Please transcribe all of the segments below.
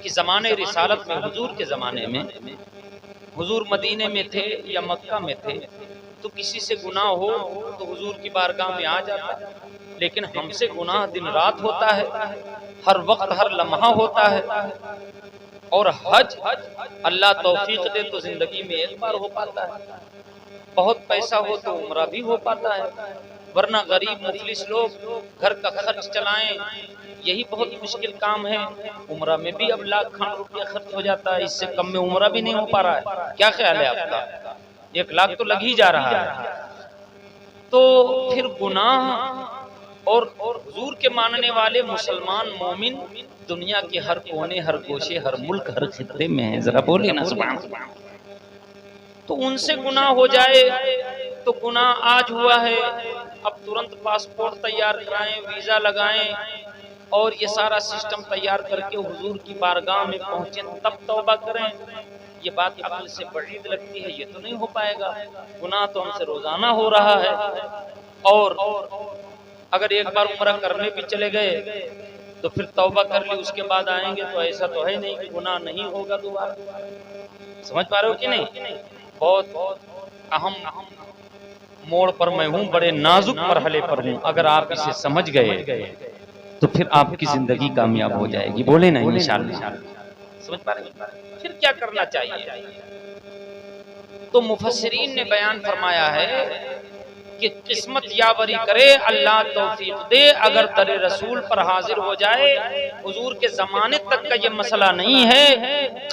कि ज़माने रिसालत में, हुजूर के ज़माने में, हुजूर मदीने में थे या मक्का में थे, तो किसी से गुनाह हो तो हुजूर की बारगाह में आ जाता। लेकिन हमसे गुनाह दिन रात होता है, हर वक्त हर लम्हा होता है। और हज अल्लाह तौफीक दे तो जिंदगी में एक बार हो पाता है, बहुत पैसा हो तो उम्रा भी हो पाता है, वरना गरीब मुफलिस लोग घर का खर्च चलाएं यही बहुत मुश्किल काम है। उम्रा में भी अब लाख खंड रुपया खर्च हो जाता है, इससे कम में उम्रा भी नहीं हो पा रहा है। क्या ख्याल है आपका? 1 लाख तो लग ही जा रहा है। तो फिर गुनाह और हुजूर के मानने वाले मुसलमान मोमिन दुनिया के हर कोने, हर गोशे, हर मुल्क, हर खित्ते में है। जरा बोलिए ना सुभान अल्लाह। तो उनसे गुनाह हो जाए तो गुनाह आज हुआ है, अब तुरंत पासपोर्ट तैयार कराएं, वीजा लगाएं और ये सारा सिस्टम तैयार करके हुजूर की बारगाह में पहुंचे तब तौबा करें। ये बात अक्ल से बईद लगती है, ये तो नहीं हो पाएगा। गुनाह तो हमसे रोजाना हो रहा है, और अगर एक बार उम्रा करने भी चले गए तो फिर तौबा कर ली, उसके बाद आएंगे तो ऐसा तो है नहीं कि गुनाह नहीं होगा दोबारा। समझ पा रहे हो कि नहीं? बहुत अहम मोड़ पर मैं हूं, बड़े नाजुक मरहले पर हूं। अगर आप इसे समझ गए तो फिर आपकी जिंदगी कामयाब हो जाएगी। बोले ना इंशाअल्लाह। समझ पा रहे? फिर क्या करना चाहिए? तो मुफस्सिरीन ने बयान फरमाया है कि किस्मत यावरी करे, अल्लाह तौफीक दे, अगर दर रसूल पर हाजिर हो जाए। हुजूर के जमाने तक का ये मसला नहीं है,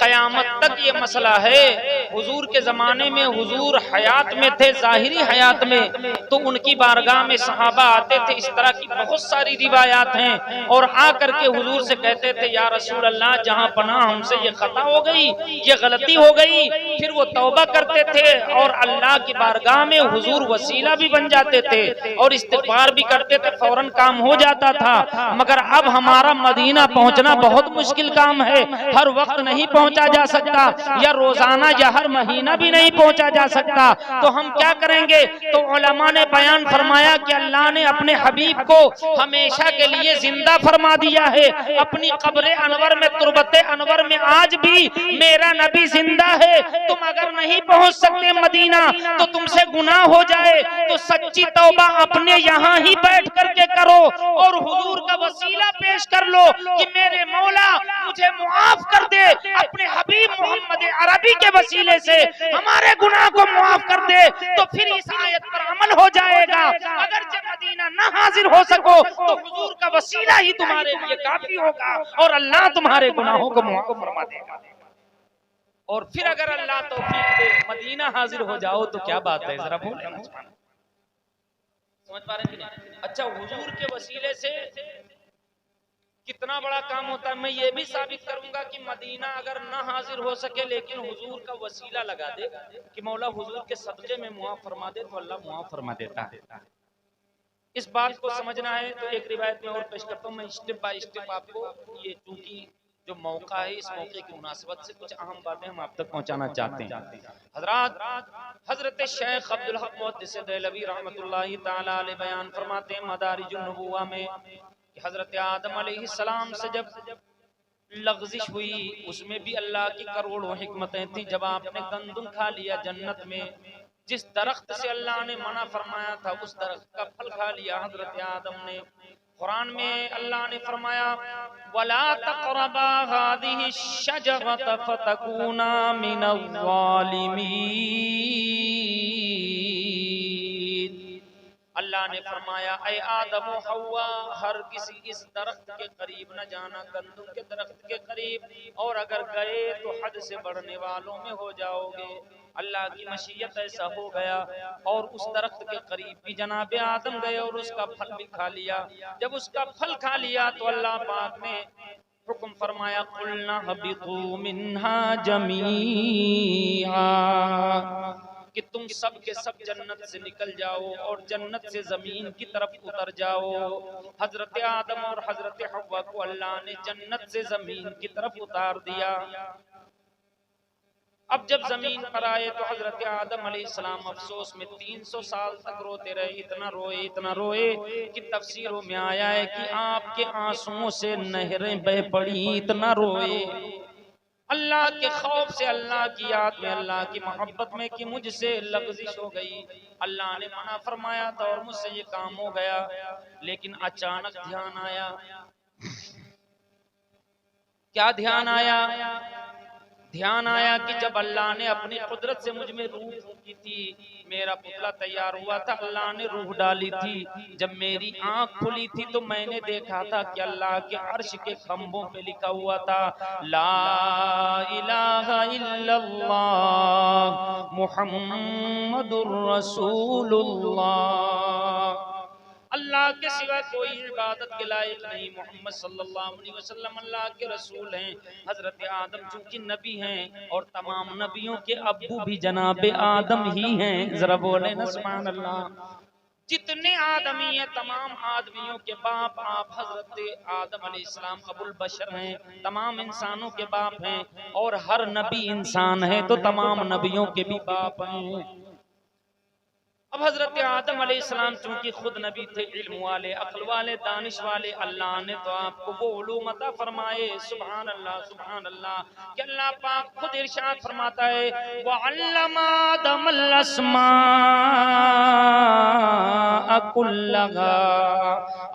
कयामत तक ये मसला है। हुजूर के जमाने में हुजूर हयात में थे, जाहिरी हयात में, तो उनकी बारगाह में सहाबा आते थे। इस तरह की बहुत सारी रिवायात हैं, और आकर के हुजूर से कहते थे, या रसूल अल्लाह, जहां पनाह हमसे ये खता हो गई, ये गलती हो गई। फिर वो तौबा करते थे और अल्लाह की बारगाह में हुजूर वसीला भी बन जाते थे और इस्तिगफार भी करते थे, फौरन काम हो जाता था। मगर अब हमारा मदीना पहुंचना बहुत मुश्किल काम है, हर वक्त नहीं पहुंचा जा सकता, या रोजाना या हर महीना भी नहीं पहुंचा जा सकता। तो हम क्या करेंगे? तो उलमा ने बयान फरमाया कि अल्लाह ने अपने हबीब को हमेशा के लिए जिंदा फरमा दिया है। अपनी कब्र अनवर में, तुरबत अनवर में आज भी मेरा नबी जिंदा है। तुम अगर नहीं पहुंच सकते मदीना तो तुमसे गुनाह हो जाए तो सच्ची तौबा अपने यहाँ ही बैठ करके करो और हुजूर का वसीला पेश कर लो कि मेरे मौला मुझे मुआफ कर दे, अपने हबीब मोहम्मद अरबी के वसीले से हमारे गुनाह को मुआफ कर दे। तो फिर इस आयत पर अमल हो जाएगा। अगर जब मदीना न हाजिर हो सको तो हुजूर का वसीला ही तुम्हारे लिए काफी होगा और अल्लाह तुम्हारे गुनाहों को मुआफ फरमा देगा। और फिर अगर अल्लाह तौफीक दे मदीना हाजिर हो जाओ तो क्या बात है, जरा बोले ना। समझ पा रहे हैं? अच्छा, हुजूर के वसीले से कितना बड़ा काम होता है। मैं ये भी साबित करूंगा कि मदीना अगर ना हाजिर हो सके लेकिन हुजूर का वसीला लगा दे कि मौला हुजूर के सदक़े में मुआफ फरमा दे, तो अल्लाह मुआफ फरमा देता है। इस बात को समझना है तो एक रिवायत में और पेश करता हूँ मैं, स्टेप बाय स्टेप आपको। ये चूंकि जो मौका है, इस मौके की मुनासिबत से कुछ अहम बातें हम आप तक पहुंचाना चाहते हैं। हजरत शेख अब्दुल हक मुहद्दिस देहलवी रहमतुल्लाहि तआला अलैह बयान फरमाते हैं मदारिजुन नबुव्वा में कि हजरत आदम अलैहिस्सलाम से जब लग़ज़िश हुई, उसमें भी अल्लाह की करोड़ों हिकमतें थी। जब आपने गंदुम खा लिया जन्नत में, जिस दरख्त से अल्लाह ने मना फरमाया था उस दरख्त का फल खा लिया हजरत आदम ने। कुरान में अल्लाह ने फरमाया, वला तक़रबा हादिहि शजरत फतकूना मिनज़्ज़ालिमीन। अल्लाह ने फरमाया, ऐ आदम व हव्वा, हर किसी इस दरख्त के करीब न जाना, गंदुम के दरख्त के करीब, और अगर गए तो हद से बढ़ने वालों में हो जाओगे। अल्लाह की मशीयत ऐसा हो गया और उस दरख्त के करीब भी जनाबे आदम गए और उसका फल भी खा लिया। जब उसका फल खा लिया तो अल्लाह पाक ने हुक्म फरमाया, कुलना हबितू मिन्हा जमीआ, कि तुम सब के सब जन्नत से निकल जाओ और जन्नत से जमीन की तरफ उतर जाओ। हजरत आदम और हजरत हव्वा को अल्लाह ने जन्नत से जमीन की तरफ उतार दिया। अब जब जमीन पर आए तो हजरत आदम अलैहिस्सलाम अफसोस में 300 साल तक रोते रहे। इतना रोए कि तफसीरों में आया है कि आपके आंसुओं से नहरें बह पड़ी, इतना रोए। अल्लाह के खौफ से, अल्लाह की याद में, अल्लाह की मोहब्बत में कि मुझसे लग़ज़िश हो गई। अल्लाह ने मना फरमाया था और मुझसे ये काम हो गया, लेकिन अचानक ध्यान आया। क्या ध्यान आया? ध्यान आया कि जब अल्लाह ने अपनी कुदरत से मुझ में रूह फूंकी थी, मेरा पुतला तैयार हुआ था, अल्लाह ने रूह डाली थी। जब मेरी आंख खुली थी तो मैंने देखा था कि अल्लाह के अर्श के खंभों पे लिखा हुआ था, ला इलाहा इल्लल्लाह मुहम्मदुर रसूलुल्लाह। अल्लाह के सिवा कोई इबादत के लायक नहीं, मोहम्मद सल्लल्लाहु अलैहि वसल्लम अल्लाह के रसूल हैं। हजरत आदम चूंकि नबी हैं और तमाम नबियों के अब्बू भी जनाबे आदम ही हैं। जरा बोले ना सुभान अल्लाह। जितने आदमी हैं तमाम आदमियों के बाप आप हजरत आदम अलैहिस्सलाम अबुल बशर हैं, तमाम इंसानों के बाप हैं। और हर नबी इंसान है तो तमाम नबियों के भी बाप हैं। अब हजरत आदम अलैहिस्सलाम चूंकि खुद नबी थे, इल्म वाले, अक्ल वाले, दानिश वाले, अल्लाह ने तो आपको वो उलूम अता फरमाए। सुभान अल्लाह, सुभान अल्लाह। कि अल्लाह पाक खुद इरशाद फरमाता है, वअल्लमा आदमल अस्माअ कुल्लहा।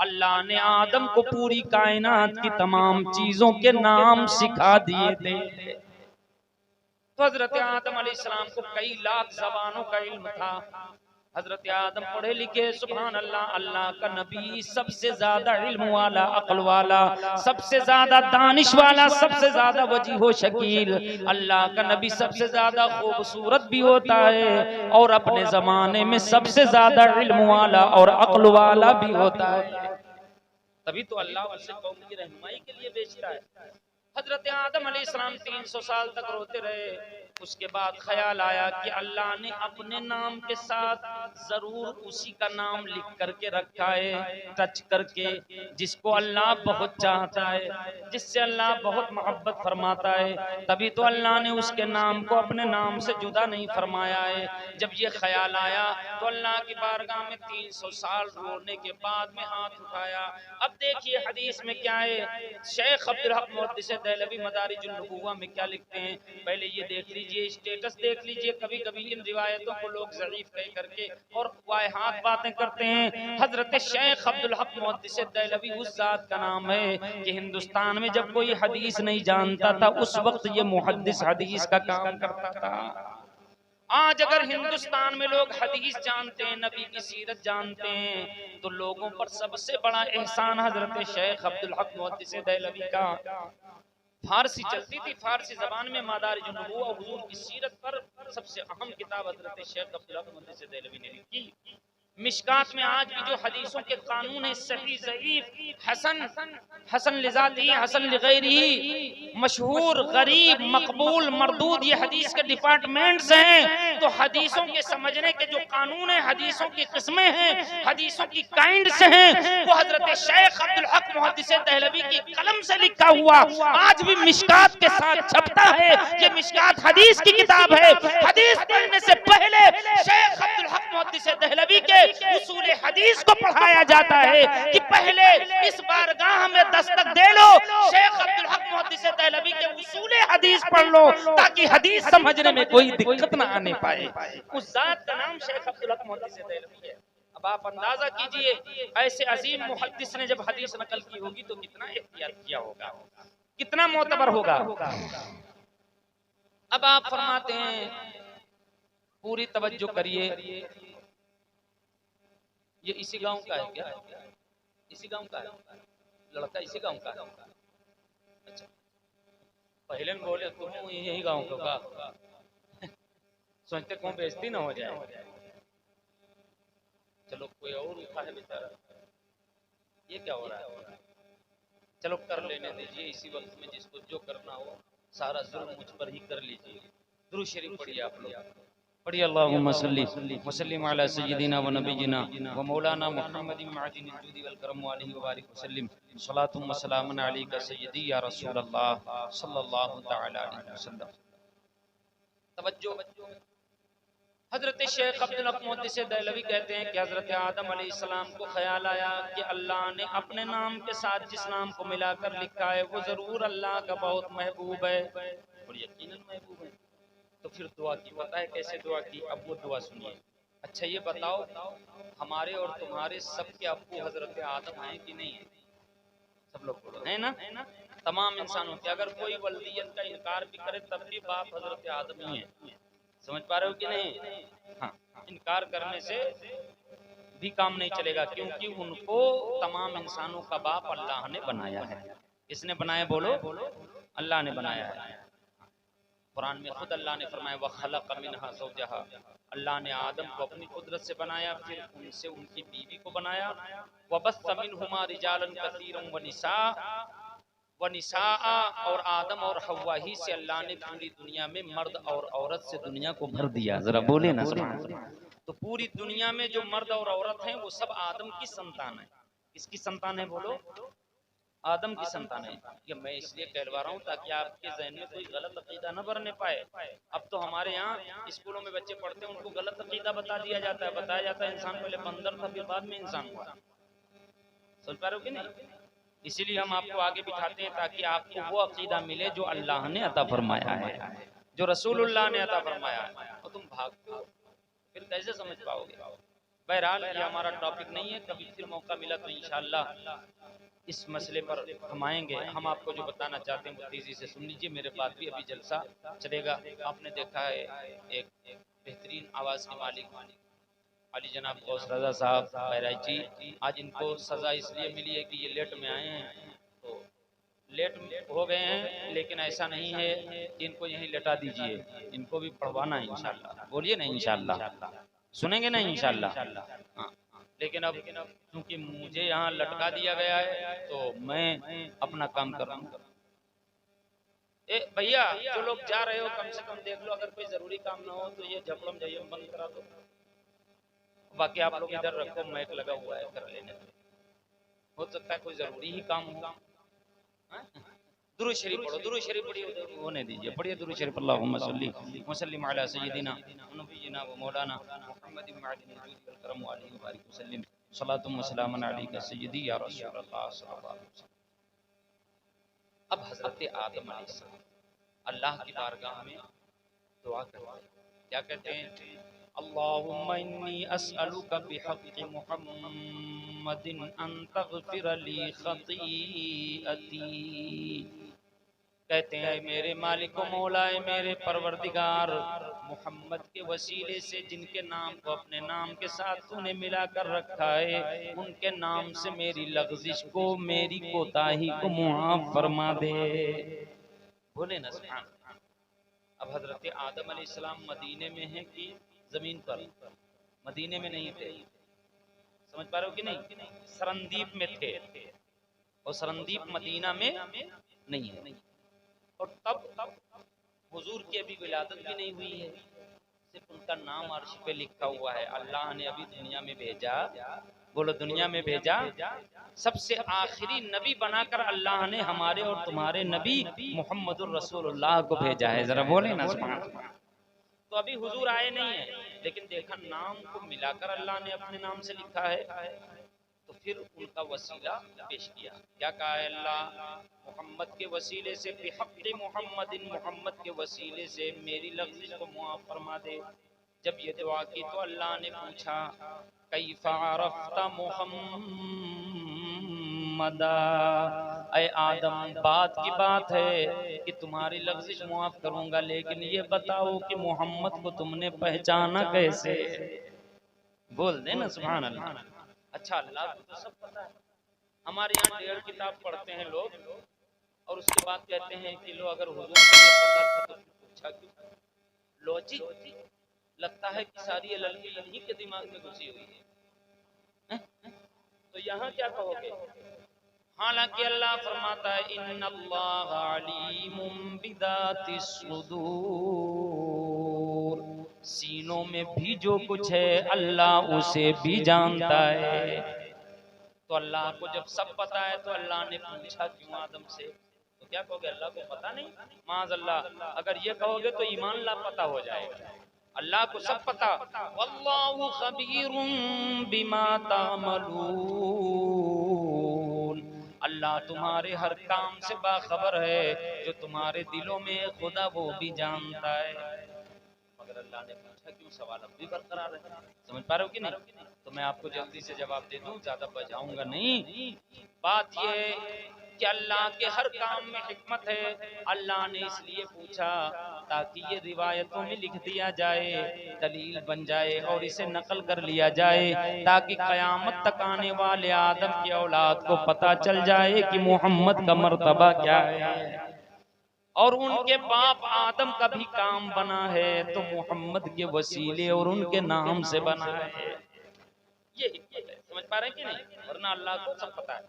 अल्लाह ने आदम को पूरी कायनात की तमाम चीजों के नाम सिखा दिए थे। तो हजरत आदम अलैहिस्सलाम को कई लाख ज़बानों का इल्म था। हजरत आदम पढ़े लिखे, सुभान अल्लाह। अल्लाह का नबी सबसे ज्यादा इल्म वाला, अक्ल वाला, सबसे ज्यादा दानिश वाला, सबसे ज्यादा वजीहो शकील। अल्लाह का नबी सबसे ज्यादा खूबसूरत भी होता है और अपने जमाने में सबसे ज्यादा इल्म वाला और अक्ल वाला भी होता है। तभी तो अल्लाह उसे कौम की रहनुमाई के लिए भेजता है। हजरत आदम अलैहिस्सलाम 300 साल तक रोते रहे। उसके बाद ख्याल आया कि अल्लाह ने अपने नाम के साथ जरूर उसी का नाम लिख करके रखा है, टच करके, जिसको अल्लाह बहुत चाहता है, जिससे अल्लाह बहुत मोहब्बत फरमाता है। तभी तो अल्लाह ने उसके नाम को अपने नाम से जुदा नहीं फरमाया है। जब ये ख्याल आया तो अल्लाह की बारगाह में 300 साल रोने के बाद में हाथ उठाया। अब देखिए हदीस में क्या है, शेख अब्दुल हक मुहद्दिस देहलवी मदारिजुन नबुव्वा में क्या लिखते हैं, पहले ये देख लीजिए, स्टेटस देख लीजिए। कभी कभी इन रिवायतों को लोग ज़ईफ कह करके और वाहियात बातें करते हैं। हजरत शेख अब्दुल हक मुहद्दिस देहलवी उस जात का नाम है कि हिंदुस्तान में जब कोई हदीस नहीं जानता था उस वक्त ये मुहद्दिस हदीस का काम करता था। आज अगर हिंदुस्तान में लोग हदीस जानते हैं, नबी की सीरत जानते हैं, तो लोगों पर सबसे बड़ा एहसान हजरत शेख अब्दुल हक मुहद्दिस देहलवी का। फारसी चलती थी, फारसी जबान में मदारिजुन नबुव्वा और हुजूर की सीरत पर सबसे अहम किताब हजरत शेख अब्दुल हक मुहद्दिस देहलवी ने लिखी। मिशकात में आज भी जो हदीसों के कानून है, सही, ज़ईफ, हसन, हसन लिज़ाती, हसन लिगैरिही, मशहूर, गरीब, मकबूल, मरदूद, ये हदीस के डिपार्टमेंट्स हैं। तो हदीसों के समझने के जो कानून है, हदीसों की किस्में हैं, हदीसों की काइंड्स हैं, वो हजरत शेख अब्दुल हक मुहद्दिस देहलवी की कलम से लिखा हुआ आज भी मिशकात के साथ छपता है। ये मिशकात हदीस की किताब है। हदीस पढ़ने से पहले शेख अब्दुल हक मुहद्दिस देहलवी के उसूल हदीस को पढ़ाया जाता है कि पहले इस बारगाह में दस्तक दे लो, शेख अब्दुल हक मुहद्दिस देहलवी के उसूल हदीस पढ़ लो, ताकि हदीस समझने में कोई दिक्कत ना आने पाए। उस जात का नाम शेख अब्दुल हक मुहद्दिस देहलवी है। अब आप अंदाजा कीजिए, ऐसे अजीम मुहद्दिस ने जब हदीस नकल की होगी तो कितना एहतियात किया होगा, कितना मोतबर होगा। अब आप फरमाते हैं, पूरी तवज्जो करिए, ये इसी गांव का है क्या? इसी गांव का है लड़का, इसी गांव का। अच्छा, पहले में बोले तुम यही गांव का, सोचते कौन बेइज्जती ना हो जाए। चलो कोई और उठा है बेचारा, ये क्या हो रहा है? चलो कर लेने दीजिए, इसी वक्त में जिसको जो करना हो सारा जुल्म मुझ पर ही कर लीजिए। दुरूद शरीफ पढ़िए आप लोग, पढ़िए अल्लाहुम्मा सल्ली व सल्लिम अला सय्यिदिना व नबियिना व मौलाना मुहम्मदिन मअदिनिल जुदी वल करम व अलैहि व बारिक व सल्लिम। सलातु व सलामुन अलैका सय्यदी या रसूल अल्लाह सल्लल्लाहु तआला अलैहि वसल्लम। तवज्जो, हजरत शेख अब्दुल हक मुहद्दिस देहलवी कहते हैं कि हजरत आदम अलैहिस्सलाम को ख्याल आया कि अल्लाह ने अपने नाम के साथ जिस नाम को मिलाकर लिखा है वो जरूर अल्लाह का बहुत महबूब है। यकीनन महबूब हैं। तो फिर दुआ की, पता है कैसे दुआ की? अब वो दुआ सुनिए। अच्छा ये बताओ, हमारे और तुम्हारे सबके अब्बू हजरत आदम हैं कि नहीं है? सब लोग बोलो है ना? तमाम इंसानों के, अगर कोई वल्दियत का इनकार भी करे तब भी बाप हजरत आदम ही है। समझ पा रहे हो कि नहीं? हाँ, इनकार करने से भी काम नहीं चलेगा, क्योंकि उनको तमाम इंसानों का बाप अल्लाह ने बनाया है। किसने बनाया बोलो? अल्लाह ने बनाया है। कुरान में खुद अल्लाह ने फरमाया वखलक़ मिन्हा ज़ौजहा, अल्लाह ने आदम को अपनी कुदरत से बनाया, फिर उनसे उनकी बीवी को बनाया। वबस्स मिनहुमा रिजालन कसीरन व निसाआ, और आदम और हव्वा ही से अल्लाह ने पूरी दुनिया में मर्द और औरत से दुनिया को भर दिया। जरा बोले ना सुभान अल्लाह। तो पूरी दुनिया में जो मर्द और औरत हैं वो सब आदम की संतान है। किसकी संतान है बोलो? आदम की संतान है। ये मैं इसलिए कहलवा रहा हूँ ताकि आपके ज़हन में कोई गलत अकीदा न भरने पाए। अब तो हमारे यहाँ स्कूलों में बच्चे पढ़ते हैं, उनको गलत अकीदा बता दिया जाता है, बताया जाता है इंसान पहले बंदर था फिर बाद में इंसान हुआ। समझ पा रहे हो कि नहीं? इसीलिए हम आपको आगे बिठाते हैं ताकि आपको वो अकीदा मिले जो अल्लाह ने अता फरमाया है, जो रसूलुल्लाह ने अता फरमाया है। और तुम भागते हो, फिर कैसे समझ पाओगे? बहरहाल ये हमारा टॉपिक नहीं है, कभी फिर मौका मिला तो इंशाअल्लाह इस मसले पर हम आएंगे। हम आपको जो बताना चाहते हैं वो तेजी से सुन लीजिए। मेरे पास भी अभी जलसा चलेगा। आपने देखा है एक बेहतरीन आवाज़ के मालिक अली जनाब गौस रजा साहब बहराइची, आज इनको सज़ा इसलिए मिली है कि ये लेट में आए हैं, तो लेट हो गए हैं, लेकिन ऐसा नहीं है कि इनको यहीं लेटा दीजिए, इनको भी पढ़वाना है इंशाअल्लाह। बोलिए ना इंशाअल्लाह, सुनेंगे ना इंशाअल्लाह? हाँ, लेकिन अब क्योंकि मुझे यहाँ लटका दिया गया है तो मैं अपना काम कर रहा हूँ। ए भैया, जो लोग जा रहे हो कम से कम देख लो, अगर कोई जरूरी काम ना हो तो ये झपड़म झयम बंद करा दो। बाकी आप लोग इधर रखो, माइक लगा हुआ है, कर लेने हो सकता है कोई जरूरी ही काम हो। दुरूद शरीफ पढ़ो, दुरूद शरीफ पढ़िए, होने दीजिए, पढ़िए दुरूद शरीफ। अल्लाहुम्मा सल्ली व सल्लिम अला सय्यिदिना व नबिय्यिना व मौलाना मुहम्मद बिन अब्दिल वल करम व आलिहि व बारिक वसल्लिम। सलातु व सलामुन अलैका सय्यिदी या रसूलल्लाह सल्लल्लाहु अलैहि वसल्लम। अब हजरत आदम अलैहिस्सलाम अल्लाह की बारगाह में दुआ करते हैं। क्या कहते हैं? अल्लाहुम्मा इन्नी अस्अलुका बिहक़्क़ि मुहम्मदिन अन तग़फ़िर ली ख़तीअती। कहते हैं मेरे मालिक व मौलाए, मेरे परवरदिगार, मोहम्मद के वसीले से जिनके नाम को अपने नाम के साथ तूने मिलाकर रखा है, उनके नाम से मेरी लग़ज़िश को, मेरी कोताही को मुआफ़ फरमा दे। बोले ना सुभान। अब हजरत आदम अलैहिस्सलाम मदीने में हैं कि जमीन पर? मदीने में नहीं थे। समझ पा रहे हो कि नहीं? सरंदीप में थे, और सरंदीप मदीना में नहीं है। और तब हुजूर की अभी विलादत भी नहीं हुई है, सिर्फ उनका नाम अर्श पे लिखा हुआ है। अल्लाह ने अभी दुनिया में भेजा, बोलो दुनिया में भेजा, सबसे आखिरी नबी बनाकर अल्लाह ने हमारे और तुम्हारे नबी मुहम्मदुर रसूलुल्लाह को भेजा है। जरा बोले ना सुभान अल्लाह। तो अभी हुजूर आए नहीं है, लेकिन देखा नाम को मिलाकर अल्लाह ने अपने नाम से लिखा है, तो फिर उनका वसीला पेश किया। क्या कहा है अल्लाह? मोहम्मद के वसीले से, बिहक़्क़ि मुहम्मदिन, मोहम्मद के वसीले से मेरी लग़्ज़िश को मुआफ़ फरमा दे। जब ये दुआ की तो अल्लाह ने पूछा कैफ़ा अरफ़्ता मुहम्मदा, ऐ आदम बात की बात है कि तुम्हारी लग़्ज़िश मुआफ़ करूँगा, लेकिन ये बताओ कि मोहम्मद को तुमने पहचाना कैसे? बोल देना सुभान अल्लाह। अच्छा, अल्लाह को तो सब पता है। हमारे यहाँ 1.5 किताब पढ़ते हैं लोग, और उसके बाद कहते हैं कि लो अगर हुजूर को ये पता था तो पूछा क्यों? लॉजिक लगता है कि सारी लल्ही इन्हीं के दिमाग में घुसी हुई है। तो यहाँ क्या कहोगे? हालांकि अल्लाह फरमाता है इन्नल्लाह अलीमुम बिदातिस सुदूर, सीनों में भी जो कुछ है अल्लाह उसे भी जानता है। तो अल्लाह को जब सब पता है तो अल्लाह ने पूछा क्यों आदम से? तो क्या कहोगे? अल्लाह को पता नहीं? माज़अल्लाह, अगर ये कहोगे तो ईमान लापता हो जाएगा। अल्लाह को सब पता, वल्लाहु खबीरुम बिमा तामलून, अल्लाह तुम्हारे हर काम से बाखबर है, जो तुम्हारे दिलों में है खुदा वो भी जानता है। मगर अल्लाह ने पूछा क्यों, सवाल अब भी बरकरार है। समझ पा रहे हो कि नहीं? तो मैं आपको जल्दी से जवाब दे दूं, ज्यादा बजाऊंगा नहीं। बात यह है कि अल्लाह के हर काम में हिकमत है। अल्लाह ने इसलिए पूछा ताकि ये रिवायतों में लिख दिया जाए, दलील बन जाए और इसे नकल कर लिया जाए, ताकि कयामत तक आने वाले आदम की औलाद को पता चल जाए कि मोहम्मद का मर्तबा क्या है। और उनके बाप आदम का भी काम बना है तो मोहम्मद के वसीले और उनके नाम से बना है। ये हिकमत है। समझ पा रहे हैं कि नहीं? वरना अल्लाह को सब पता है।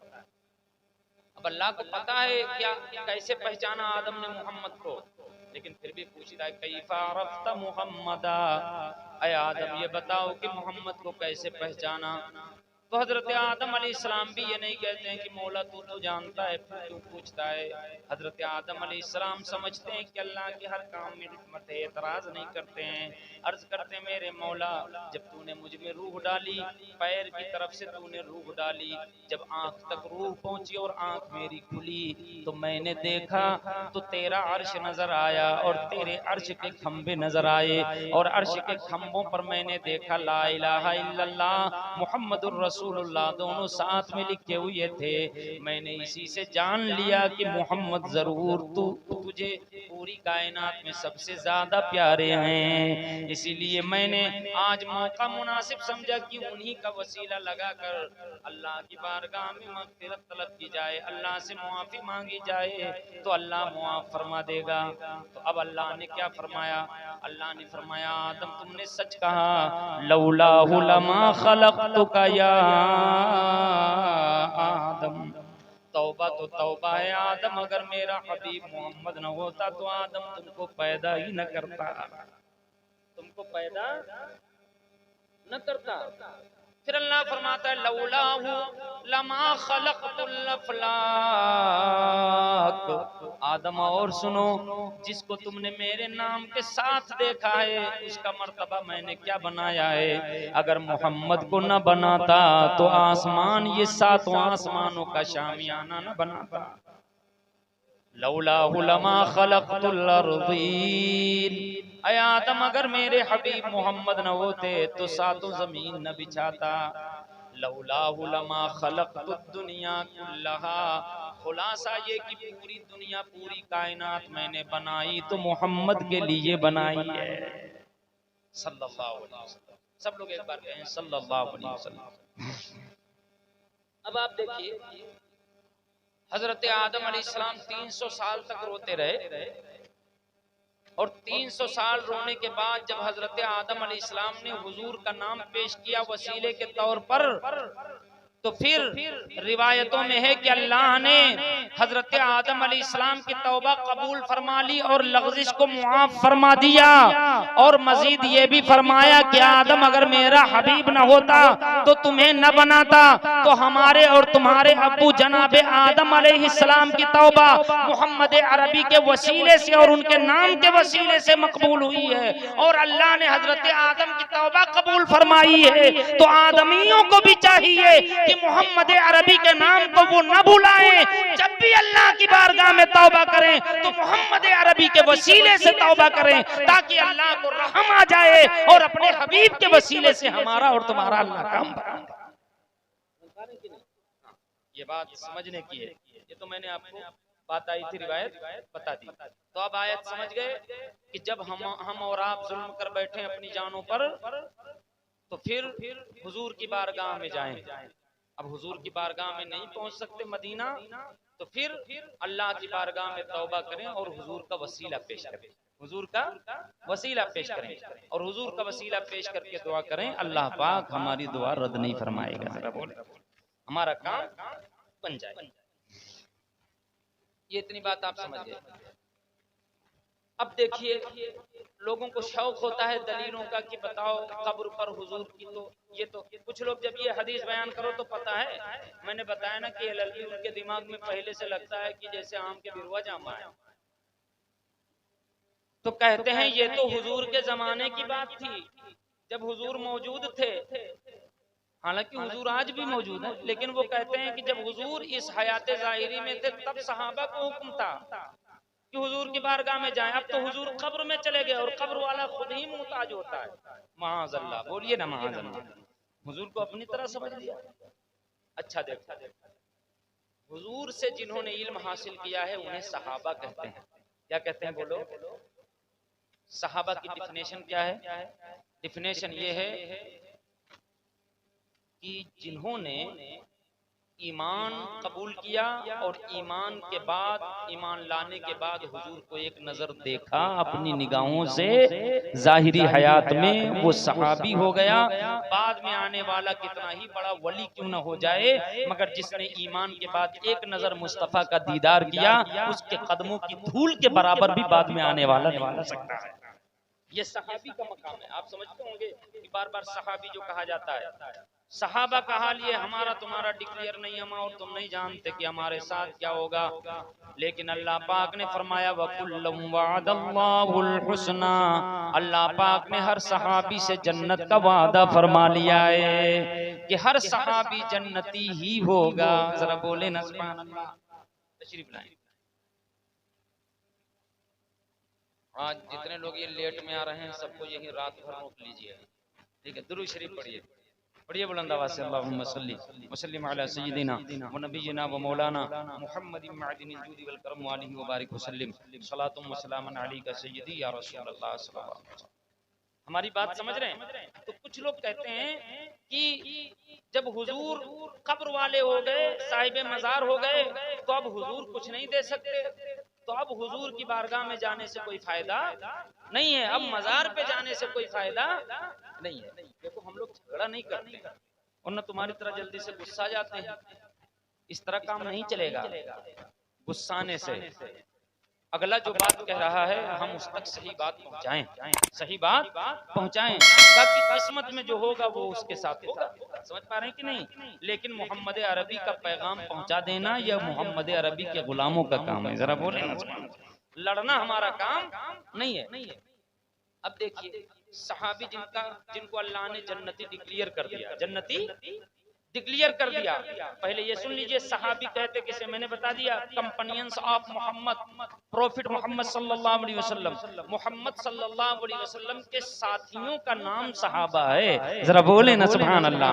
अब अल्लाह को पता है क्या कैसे पहचाना आदम ने मोहम्मद को, लेकिन फिर भी पूछता है कैफा अरफ्ता मुहम्मदा, ऐ आदम ये बताओ कि मोहम्मद को कैसे पहचाना। तो हजरत आदम अलैहिस्सलाम भी ये नहीं कहते हैं कि मौला तू तो जानता है फिर क्यों पूछता है। हजरत आदम अलैहिस्सलाम समझते हैं कि अल्लाह के हर काम में हिकमत है, एतराज नहीं करते हैं। अर्ज करते हैं मेरे मौला जब तूने मुझ में रूह डाली, पैर की तरफ से तूने रूह डाली, जब आंख तक रूह पहुंची और आंख मेरी खुली तो मैंने देखा तो तेरा अर्श नजर आया और तेरे अर्श के खंबे नजर आए, और अर्श के खंबों पर मैंने देखा ला इलाहा इल्लल्लाह मुहम्मदुर रसूलुल्लाह दोनों साथ में लिखे हुए थे। मैंने इसी से जान लिया कि मोहम्मद जरूर तुझे पूरी कायनात में सबसे ज्यादा प्यारे हैं। इसीलिए मैंने आज मौका मुनासिब समझा कि उन्हीं का वसीला लगाकर अल्लाह की बारगाह में मग़फ़िरत तलब की जाए, अल्लाह से मुआफ़ी मांगी जाए तो अल्लाह मुआफ़ फरमा देगा। तो अब अल्लाह ने क्या फरमाया? अल्लाह ने फरमाया आदम तुमने सच कहा, लौलाहु लमा खलक़तुका या आदम। तौबा तो तौबा है आदम, अगर मेरा हबीब मोहम्मद न होता तो आदम तुमको पैदा ही न करता, तुमको पैदा न करता। फिर अल्लाह फरमाता है लौलाहु लमा खलक़तुल अफ़लाक। आदम और सुनो, जिसको तुमने मेरे नाम के साथ देखा है उसका मर्तबा मैंने क्या बनाया है। अगर मोहम्मद को न बनाता तो आसमान ये सातों आसमानों का शामियाना न बनाता। लौलाहु लमा खलक़तुल अर्ज़ीन। ऐ आदम अगर मेरे हबीब मोहम्मद न होते तो सातों जमीन न बिछाता। लौलाहु लमा खलक़तुद दुनिया कुल्लहा। खुलासा ये कि पूरी दुनिया पूरी कायनात मैंने बनाई तो मोहम्मद के लिए बनाई है सल्लल्लाहु अलैहि वसल्लम। सब लोग एक बार कहें सल्लल्लाहु अलैहि वसल्लम। अब आप देखिए हजरत आदम अलैहिस्सलाम 300 साल तक रोते रहे, और 300 साल रोने के बाद जब हजरत आदम अलैहिस्सलाम ने हुजूर का नाम पेश किया वसीले के तौर पर, तो फिर रिवायतों में है कि अल्लाह ने हजरत आदम अलैहिस्सलाम की तौबा कबूल फरमा ली और लग़ज़िश को मुआफ फरमा दिया, और मजीद ये भी फरमाया कि आदम अगर मेरा हबीब न होता तो तुम्हें न बनाता, तो हमारे और तुम्हारे अब्बू जनाबे आदम अलैहिस्सलाम की तौबा मोहम्मद अरबी के वसीले से और उनके नाम के वसीले से मकबूल हुई है, और अल्लाह ने हजरत आदम की तौबा कबूल फरमाई है। तो आदमियों को भी चाहिए कि मोहम्मद अरबी के नाम को वो न भुलाएं। जब भी अल्लाह की बारगाह में तौबा करें तो मोहम्मद अरबी के वसीले से तौबा करें, ताकि अल्लाह को रहम आ जाए और अपने हबीब के वसीले से हमारा और तुम्हारा अल्लाह काम बनाए। ये बात समझने की है। ये तो मैंने आपको बात आई थी, रिवायत बता दी। तो अब आयत समझ गए कि जब हम और आप जुल्म कर बैठे अपनी जानों पर तो फिर हुजूर की बारगाह में जाएं। अब हुजूर की बारगाह में नहीं पहुंच सकते मदीना, तो फिर अल्लाह की बारगाह में तौबा करें और हुजूर का वसीला पेश करें, हुजूर का वसीला पेश करें, और हुजूर का वसीला पेश करके दुआ करें। अल्लाह पाक हमारी दुआ रद्द नहीं फरमाएगा, जरा बोले हमारा काम बन जाए। ये इतनी बात आप समझ गए। अब देखिए लोगों को शौक होता है दलीलों का कि बताओ कब्र पर हुजूर की, तो ये तो कुछ लोग जब ये हदीस बयान करो तो पता है, मैंने बताया ना कि एलएलबी उनके दिमाग में पहले से लगता है कि जैसे आम के बिरवा जामा है। तो कहते हैं ये तो हुजूर के जमाने की बात थी जब हुजूर मौजूद थे, हालांकि हुजूर आज भी मौजूद है, लेकिन वो कहते हैं कि जब हुजूर इस हयात ज़ाहिरी में थे तब सहाबा को हुक्म था कि हुजूर की बारगाह में जाएं। अब तो हुजूर कब्र में चले गए और कब्र वाला खुद ही मुहताज होता है। माअज़ल्लाह, बोलिए ना माअज़ल्लाह। हुजूर को अपनी तरह समझ लिया। अच्छा देखो, हुजूर से जिन्होंने इल्म हासिल किया है उन्हें सहाबा कहते हैं। क्या कहते हैं बोलो? सहाबा की डिफिनेशन क्या है? डिफिनेशन ये है कि जिन्होंने ईमान कबूल किया और ईमान के बाद, ईमान लाने के बाद हुजूर को एक नजर देखा अपनी निगाहों से जाहिरी हयात में, वो सहाबी हो गया। बाद में आने वाला कितना ही बड़ा वली क्यों न हो जाए, मगर जिसने ईमान के बाद एक नजर मुस्तफा का दीदार किया, उसके कदमों की धूल के बराबर भी बाद में आने वाला नहीं हो सकता है। ये सहाबी का मकाम है। आप समझते होंगे कि बार बार सहाबी जो कहा जाता है, सहाबा का हाल ये हमारा तुम्हारा डिक्लेयर नहीं, हम और तुम नहीं जानते कि हमारे साथ क्या होगा। लेकिन अल्लाह पाक ने फरमाया वकुल्लुम वअदल्लाहुल हुस्ना, अल्लाह पाक ने हर सहाबी से जन्नत का वादा फरमा लिया है कि हर सहाबी जन्नती ही होगा। जरा बोले ना सुभान अल्लाह। तशरीफ लाएं। आज जितने लोग ये लेट में आ रहे हैं सबको यही रात भर रोक लीजिए, ठीक है? दुरूद शरीफ पढ़िए, पढ़िए बुलंद आवाज से, अल्लाहुम्मा सल्ली वसल्लिम अला सय्यिदिना व नबिय्यिना व मौलाना मुहम्मदिन मअदिनिल जूदि वल करम व आलिहि व बारिक वसल्लिम सलातुम व सलामन अलैका सय्यिदी या रसूलल्लाह सल्लल्लाहु अलैहि वसल्लम। हमारी बात समझ रहे हैं? तो कुछ लोग कहते हैं कि जब हुजूर कब्र वाले हो गए, साहिब मजार हो गए, तो अब हुजूर कुछ नहीं दे सकते, तो अब हुजूर की बारगाह में जाने से कोई फायदा नहीं है, अब मजार पे जाने से कोई फायदा नहीं है। देखो, हम लोग झगड़ा नहीं करते और न तुम्हारी तरह जल्दी से गुस्सा जाते हैं। इस तरह काम नहीं चलेगा। गुस्साने से अगला जो बात कह रहा है हम उस तक सही बात पहुंचाएं, सही बात पहुंचाएं, बाकी किस्मत में जो होगा वो उसके साथ होगा। समझ पा रहे हैं कि नहीं? लेकिन मोहम्मद अरबी का पैगाम पहुंचा देना यह मोहम्मद अरबी के गुलामों का काम है। जरा बोले ना, लड़ना हमारा काम नहीं है। अब देखिए, सहाबी जिनको अल्लाह ने जन्नती डिक्लेयर कर दिया, जन्नती डिक्लेयर कर दिया। पहले ये सुन लीजिए, सहाबी कहते किसे? मैंने बता दिया, कंपनियंस ऑफ मोहम्मद, प्रॉफिट मोहम्मद सल्लल्लाहु अलैहि वसल्लम। मोहम्मद सल्लल्लाहु अलैहि वसल्लम के साथियों का नाम सहाबा है। जरा बोले ना सुभान अल्लाह।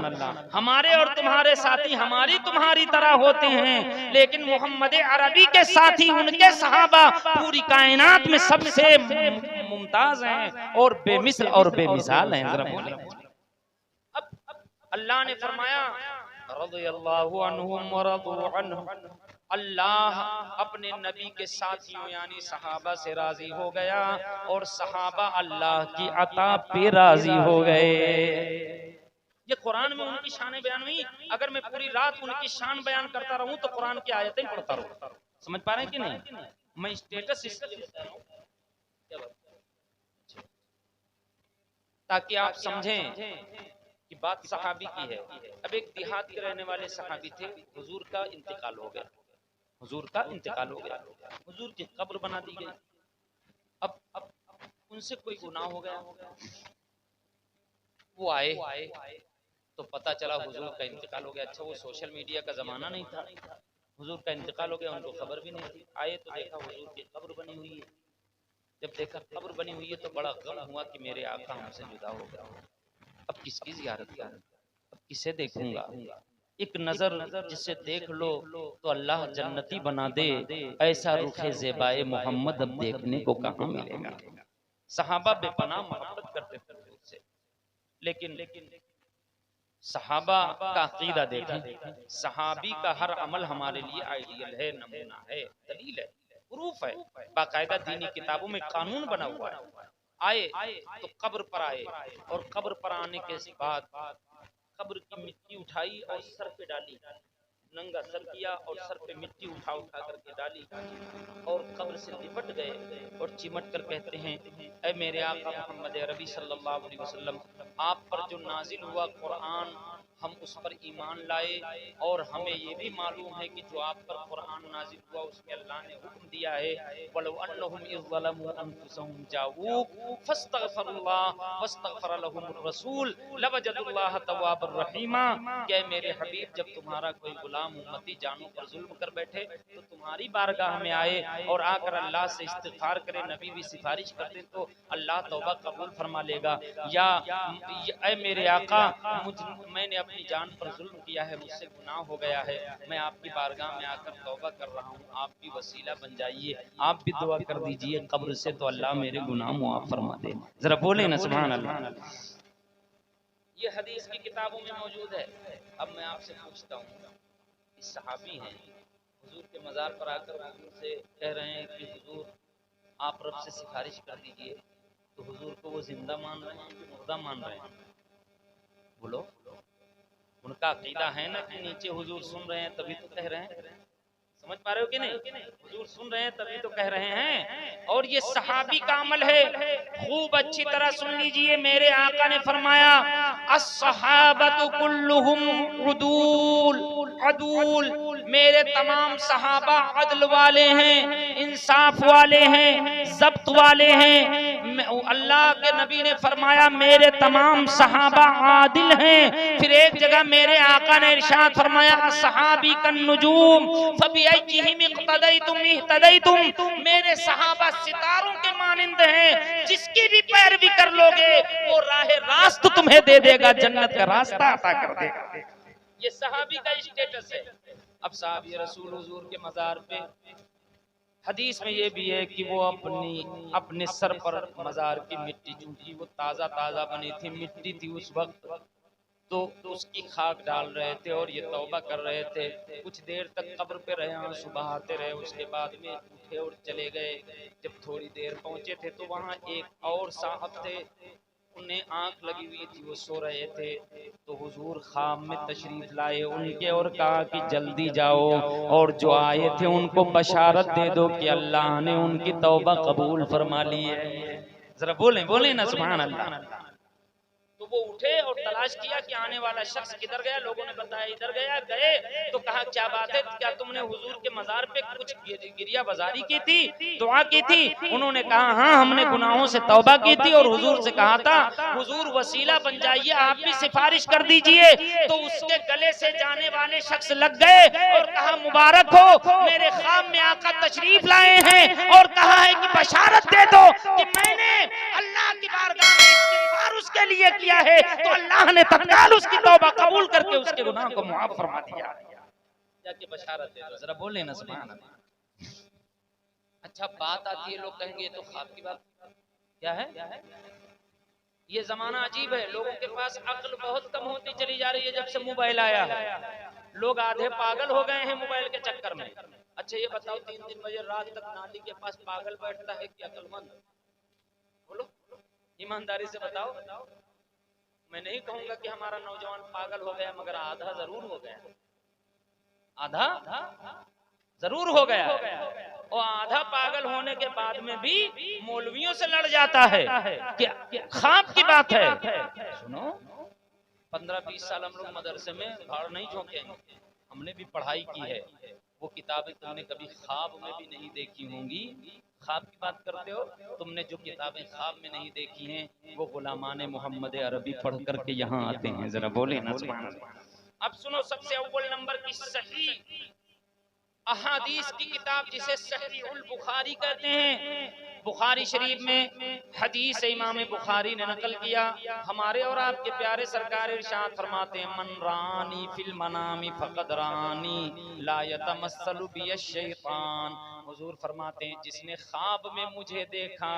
हमारे और तुम्हारे साथी हमारी तुम्हारी तरह होते हैं, लेकिन मोहम्मद अरबी के साथी, उनके सहाबा पूरी कायनात में सबसे मुमताज हैं और बेमिसल और बेमिसाल हैं। जरा बोले। अल्लाह ने फरमाया रज़ियल्लाहु अन्हुम व रज़ू अन्हु, अल्लाह अपने नबी के साथियों यानी सहाबा से राजी हो गया और सहाबा अल्लाह की अता पे राजी हो गए। ये कुरान में उनकी शान बयान हुई। अगर मैं पूरी रात उनकी शान बयान करता रहूं तो कुरान की आयतें पढ़ता रहूं। समझ पा रहे हैं कि नहीं? मैं स्टेटस इसलिए बता रहा हूं ताकि आप समझें कि बात सहाबी की है। अब एक देहात के रहने वाले सहाबी थे, हुजूर का इंतकाल हो गया, हुजूर का इंतकाल हो गया, हुजूर की कब्र बना दी गई। अब उनसे कोई गुनाह हो गया, वो आए तो पता चला हुजूर का इंतकाल हो गया। अच्छा, वो सोशल मीडिया का जमाना नहीं था, हुजूर का इंतकाल हो गया, उनको खबर भी नहीं थी। आए तो देखा हुजूर की कब्र बनी हुई है। जब देखा कब्र बनी हुई है तो बड़ा गम हुआ कि मेरे आका हमसे जुदा हो गया, अब किसकी ज़ियारत करूं, अब किसे देखूंगा। एक नजर जिसे देख लो तो अल्लाह जन्नती बना दे, ऐसा रुखे ज़ेबाए मोहम्मद अब देखने को कहां मिलेगा। सहाबा बेपनाह मोहब्बत करते थे उससे, लेकिन सहाबा का अकीदा देखें, सहाबी का हर अमल हमारे लिए आइडियल है, नमूना है, दलील है, प्रूफ है, बाकायदा दीनी किताबों में कानून बना हुआ है। आए तो कब्र पर आए और कब्र पर आने के बाद कब्र की मिट्टी उठाई और सर पे डाली, नंगा सर किया और सर पे मिट्टी उठा करके डाली और कब्र से लिपट गए और चिमट कर कहते हैं, ऐ मेरे आका मोहम्मद अरबी सल्लल्लाहु अलैहि वसल्लम, आप पर जो नाजिल हुआ कुरान हम उस पर ईमान लाए, और हमें ये भी मालूम है कि जो आप पर कुरान नाजिल हुआ उसमें अल्लाह ने हुक्म दिया है, वलो अन्नहुम इज़ ज़लमू अनफुसहुम जाऊक फस्तगफरुल्लाह वस्तगफर लहुमुर रसूल लवजदुल्लाह तव्वाबर रहीमा। क्या मेरे हबीब, जब तुम्हारा कोई गुलाम उम्मती जानों पर जुल्म कर बैठे तो तुम्हारी बारगाह में आए और आकर अल्लाह से इस्तिग़फ़ार करे, नबी भी सिफारिश करते तो अल्लाह तौबा कबूल फरमा लेगा। या ऐ मेरे आका, मैंने अपनी जान पर जुल्म किया है, मुझसे गुनाह हो गया है, मैं आपकी बारगाह में आकर तौबा कर रहा हूँ, आप भी वसीला बन जाइए, आप भी दुआ कर दीजिए कब्र से तो अल्लाह मेरे गुनाह मुआफ़ फरमा दे। जरा बोले ना सुभान अल्लाह। ये हदीस की किताबों में मौजूद है। अब मैं आपसे पूछता हूँ, इस सहाबी हैं, हुजूर के मज़ार पर आकर हुजूर से कह रहे हैं कि हुजूर आप रब से सिफारिश कर दीजिए, तो हुजूर को वो जिंदा मान रहे हैं कि मुर्दा मान रहे हैं? बोलो। उनका अकीदा है ना कि नीचे हुजूर सुन रहे हैं तभी तो कह रहे हैं। समझ पा रहे हो कि नहीं? हुजूर सुन रहे हैं तभी तो कह रहे हैं। और ये सहाबी का अमल है, खूब अच्छी तरह सुन लीजिए। मेरे आका ने फरमाया, अस्सहाबतु कुल्लुहुम उदूल अदूल, मेरे तमाम सहाबा अदल वाले हैं, इंसाफ वाले हैं, ज़ब्त वाले हैं। अल्लाह के नबी ने फरमाया मेरे तमाम सहाबा आदिल हैं। फिर एक जगह मेरे आका ने इरशाद फरमाया, सहाबी कन नुजूम फबिअय्यिहिम इक़्तदैतुम इह्तदैतुम, मेरे सहाबा सितारों के मानिंद हैं, जिसकी भी पैरवी कर लोगे वो राह रास्त तुम्हें दे देगा, जन्नत का रास्ता अता कर देगा। ये सहाबी का स्टेटस है। अब साहब ये रसूल हुजूर के मज़ार पे, हदीस में ये भी है कि वो अपने सर पर मज़ार की मिट्टी, चूंकि वो ताज़ा ताज़ा बनी थी, मिट्टी थी उस वक्त, तो उसकी खाक डाल रहे थे और ये तौबा कर रहे थे। कुछ देर तक कब्र पे रहे, आंसू बहाते रहे, उसके बाद में उठे और चले गए। जब थोड़ी देर पहुंचे थे तो वहाँ एक और साहब थे, उन्हें आंख लगी हुई थी, वो सो रहे थे, तो हुजूर ख्वाब में तशरीफ लाए उनके और कहा कि जल्दी जाओ और जो आए थे उनको बशारत दे दो कि अल्लाह ने उनकी तौबा कबूल फरमा ली है। जरा बोले ना सुभान अल्लाह। तो वो उठे और तलाश किया कि आने वाला शख्स किधर गया। लोगों ने बताया इधर गया। गए तो कहा क्या बात है, क्या तुमने हुजूर के मज़ार पे कुछ गिरिया बाजारी की थी, दुआ की थी? उन्होंने कहा हाँ, हमने गुनाहों से तौबा की थी और हुजूर से कहा था हुजूर वसीला बन जाइए, आप भी सिफारिश कर दीजिए। तो उसके गले से जाने वाले शख्स लग गए और कहा मुबारक हो, मेरे ख्वाब में आका तशरीफ लाए हैं और कहा है कि बशारत दे दो कि मैंने अल्लाह की बारगाह में इस्तिग़फ़ार उसके लिए किया है, तो अल्लाह ने तत्काल उसकी तौबा कबूल करके उसके गुनाह को मुआफ़ फरमा दिया। जाके बशारत दे दो। जरा बोले ना सुभान अल्लाह। अच्छा बात आती है, लोग कहेंगे तो ख्वाब की बात क्या है? ये जमाना अजीब है, लोगों के पास अक्ल बहुत कम होती चली जा रही है जब से मोबाइल आया है। लोग आधे पागल हो गए हैं मोबाइल के चक्कर में। अच्छा ये बताओ, 3 बजे रात तक नाली के पास पागल बैठता है कि अक्लमंद? बोलो ईमानदारी से बताओ। मैं नहीं कहूंगा कि हमारा नौजवान पागल हो गया, मगर आधा जरूर हो गया, आधा जरूर हो गया। और आधा पागल होने के बाद में भी मौलवियों से लड़ जाता है। क्या ख्वाब की बात है? सुनो, 15-20 साल हम लोग मदरसे में भाड़ नहीं झोंकेंगे, हमने भी पढ़ाई की है। वो किताबें तुमने कभी ख्वाब में भी नहीं देखी होंगी। ख्वाब की बात करते हो, तुमने जो किताबें ख्वाब में नहीं देखी हैं वो गुलामाने मोहम्मद अरबी पढ़ करके यहाँ आते हैं। जरा बोले ना सुभान अल्लाह। अब सुनो, सबसे अव्वल नंबर की सही अहादीस की किताब जिसे सहीहुल बुखारी कहते हैं, बुखारी शरीफ में हदीस इमाम बुखारी ने नकल किया। हमारे और आपके प्यारे सरकार इरशाद फरमाते हैं, मन रानी फिल मनामी फकद रानी ला यतमस्सलु बिश शैतान। हुजूर फरमाते हैं, जिसने ख्वाब में मुझे देखा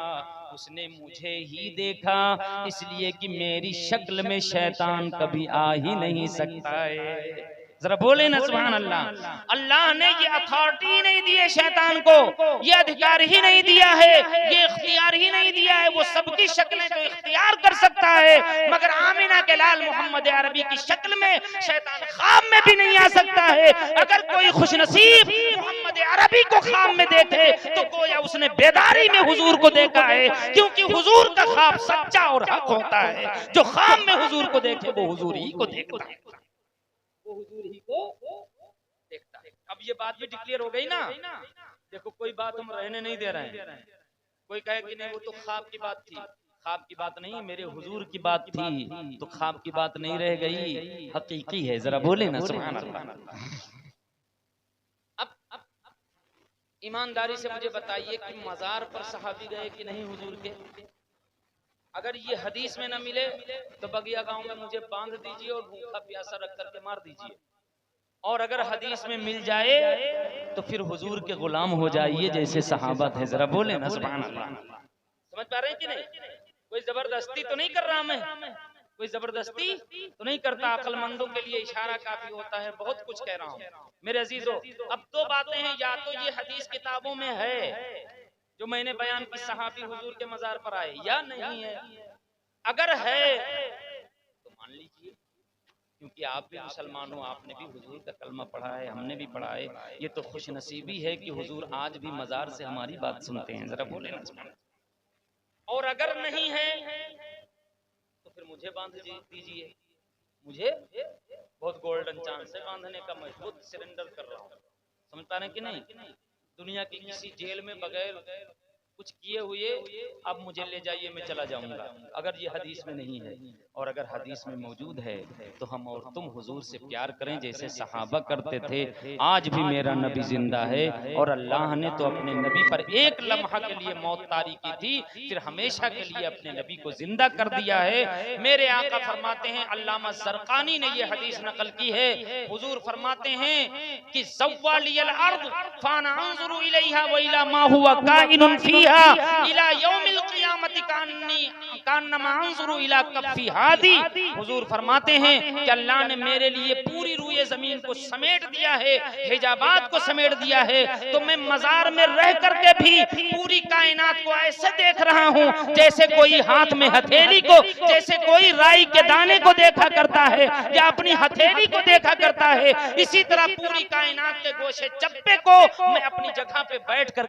उसने मुझे ही देखा, इसलिए कि मेरी शक्ल में शैतान कभी आ ही नहीं सकता है। जरा बोले ना सुभान अल्लाह। अल्लाह ने ये अथॉरिटी नहीं दी है शैतान को, ये अधिकार ही नहीं दिया है, ये इख्तियार ही नहीं दिया है। वो सबकी शक्लें तो इख्तियार कर सकता है, मगर आमिना के लाल मोहम्मद अरबी की शक्ल में शैतान ख्वाब में भी नहीं आ सकता है। अगर कोई खुशनसीब मोहम्मद अरबी को ख्वाब में देखे तो गोया उसने बेदारी में हुजूर को देखा है, क्योंकि हुजूर का ख्वाब सच्चा और हक होता है। जो ख्वाब में हुजूर को देखे वो हुजूर ही को देखता है। वो हुजूर ही को देखता है। अब ये बात भी डिक्लेयर हो गई ना। देखो कोई बात हम रहने नहीं दे रहे हैं। कोई कहे कि नहीं वो तो ख्वाब की बात थी, ख्वाब की बात नहीं, मेरे हुजूर की बात थी, तो ख्वाब की बात नहीं रह गई, हकीकी है। जरा बोले ना सुभान अल्लाह। अब ईमानदारी से मुझे बताइए कि मजार पर सहाबी गए कि नहीं हुजूर के? अगर ये हदीस में न मिले तो बगिया गांव में मुझे बांध दीजिए और भूखा प्यासा रख करके मार दीजिए, और अगर हदीस में मिल जाए तो फिर हुजूर के गुलाम हो जाइए जैसे सहाबा थे। जरा बोले ना सुभान अल्लाह। समझ पा रहे हैं कि नहीं? कोई जबरदस्ती तो नहीं कर रहा मैं, कोई जबरदस्ती तो नहीं करता। अक्लमंदों के लिए इशारा काफी होता है। बहुत कुछ कह रहा हूँ मेरे अजीजों। अब दो बातें हैं, या तो ये हदीस किताबों में है जो मैंने बयान की सहाबी हुजूर के मजार पर आए, या नहीं है। अगर है तो मान लीजिए, क्योंकि आप भी मुसलमान हो, आपने भी हुजूर का कलमा पढ़ा है, हमने भी पढ़ा है। ये तो खुश नसीबी है कि हुजूर आज भी मजार से हमारी बात सुनते हैं। जरा बोले ना। और अगर नहीं है तो फिर मुझे बांध दीजिए। मुझे बहुत गोल्डन चांस है बांधने का, मैं खुद सरेंडर कर रहा हूँ। समझ पा रहे हैं कि नहीं? दुनिया की किसी जेल में बगैर कुछ किए हुए अब मुझे ले जाइए, मैं चला जाऊंगा, अगर ये हदीस में नहीं है। और अगर हदीस में मौजूद है तो हम और तुम हुजूर से प्यार करें जैसे सहाबा करते थे। आज भी मेरा नबी जिंदा है, और अल्लाह ने तो अपने नबी पर एक लम्हा के लिए मौत तारी की थी, फिर हमेशा के लिए अपने नबी को जिंदा कर दिया है। मेरे आका फरमाते हैं, अल्लामा ज़रक़ानी ने ये हदीस नकल की है, हुजूर फरमाते हैं कि ज़व्वालियल अर्द फाना अंजुरु इलैहा व इला मा हुवा काइनुन फीहा इला यौमिल क़ियामति कान्नमा अंजुरु इला कफ़ी हादी। हुजूर फरमाते हैं कि अल्लाह ने मेरे लिए पूरी रूए जमीन को समेट दिया है, हिजाबात को समेट दिया है, तो मैं मजार में रह करके भी पूरी कायनात को ऐसे देख रहा हूँ जैसे कोई हाथ में हथेली को, जैसे कोई राई के दाने को देखा करता है या अपनी हथेली को देखा करता है। इसी तरह पूरी कायनात के गोशे चप्पे को मैं अपनी जगह पे बैठ कर